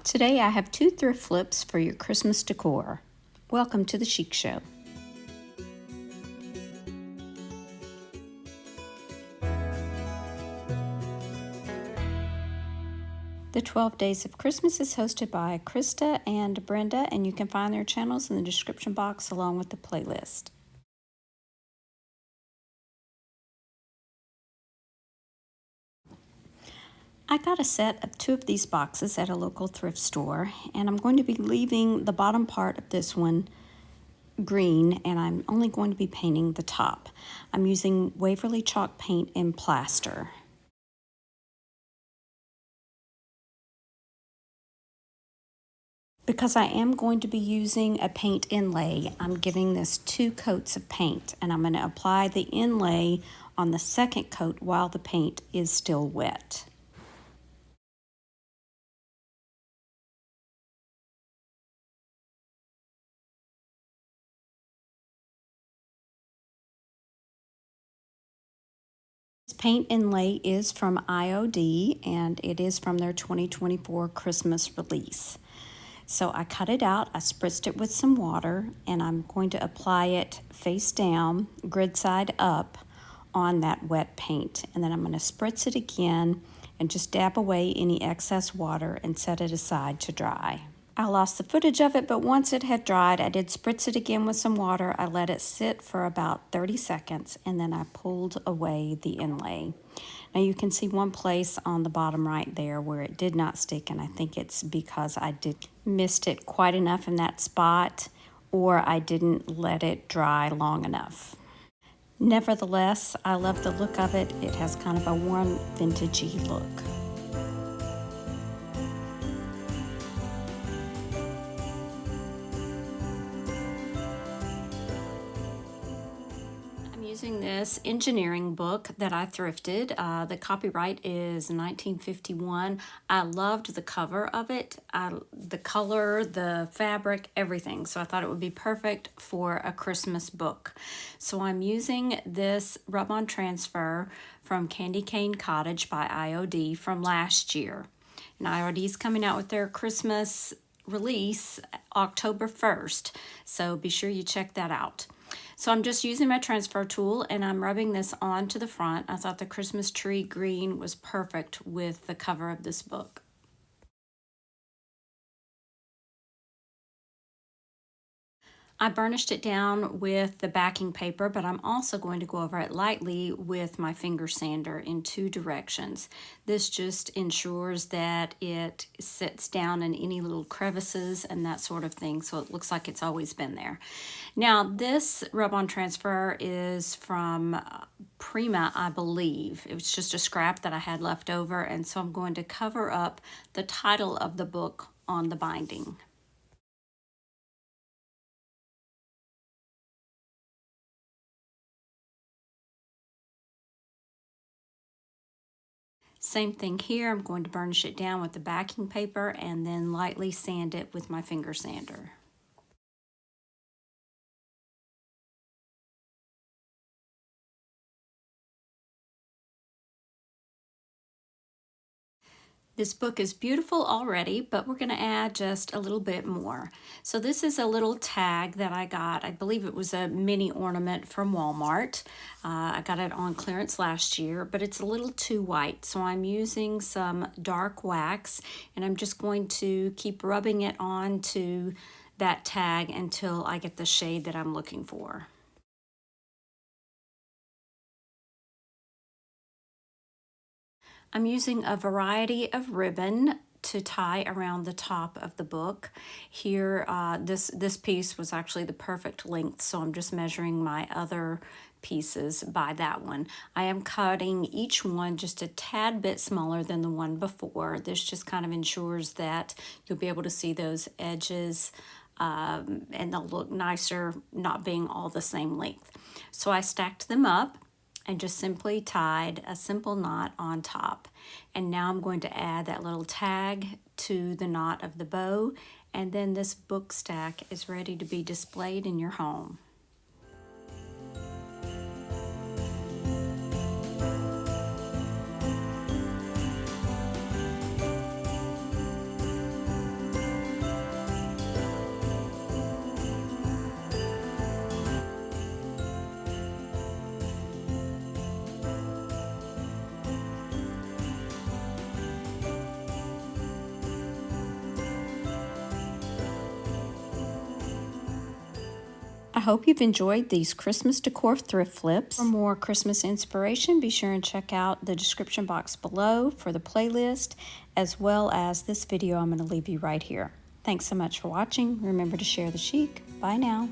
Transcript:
Today I have 2 thrift flips for your Christmas decor. Welcome to the Chic Show. The 12 Days of Christmas is hosted by Krista and Brenda, and you can find their channels in the description box along with the playlist. I got a set of 2 of these boxes at a local thrift store, and I'm going to be leaving the bottom part of this one green, and I'm only going to be painting the top. I'm using Waverly chalk paint and plaster. Because I am going to be using a paint inlay, I'm giving this 2 coats of paint, and I'm going to apply the inlay on the second coat while the paint is still wet. This paint inlay is from IOD, and it is from their 2024 Christmas release. So I cut it out, I spritzed it with some water, and I'm going to apply it face down, grid side up, on that wet paint. And then I'm going to spritz it again and just dab away any excess water and set it aside to dry. I lost the footage of it, but once it had dried, I did spritz it again with some water. I let it sit for about 30 seconds, and then I pulled away the inlay. Now you can see one place on the bottom right there where it did not stick, and I think it's because I missed it quite enough in that spot, or I didn't let it dry long enough. Nevertheless, I love the look of it. It has kind of a warm, vintagey look. Using this engineering book that I thrifted. The copyright is 1951. I loved the cover of it, the color, the fabric, everything. So I thought it would be perfect for a Christmas book. So I'm using this rub-on transfer from Candy Cane Cottage by IOD from last year. And IOD is coming out with their Christmas release October 1st. So be sure you check that out. So I'm just using my transfer tool and I'm rubbing this onto the front. I thought the Christmas tree green was perfect with the cover of this book. I burnished it down with the backing paper, but I'm also going to go over it lightly with my finger sander in 2 directions. This just ensures that it sits down in any little crevices and that sort of thing, so it looks like it's always been there. Now, this rub-on transfer is from Prima, I believe. It was just a scrap that I had left over, and so I'm going to cover up the title of the book on the binding. Same thing here. I'm going to burnish it down with the backing paper and then lightly sand it with my finger sander. This book is beautiful already, but we're going to add just a little bit more. So this is a little tag that I got. I believe it was a mini ornament from Walmart. I got it on clearance last year, but it's a little too white. So I'm using some dark wax, and I'm just going to keep rubbing it onto that tag until I get the shade that I'm looking for. I'm using a variety of ribbon to tie around the top of the book. Here, this piece was actually the perfect length, so I'm just measuring my other pieces by that one. I am cutting each one just a tad bit smaller than the one before. This just kind of ensures that you'll be able to see those edges and they'll look nicer not being all the same length. So I stacked them up and just simply tied a simple knot on top. And now I'm going to add that little tag to the knot of the bow, and then this book stack is ready to be displayed in your home. hope you've enjoyed these Christmas decor thrift flips. For more Christmas inspiration, be sure and check out the description box below for the playlist, as well as this video I'm going to leave you right here. Thanks so much for watching. Remember to share the chic. Bye now.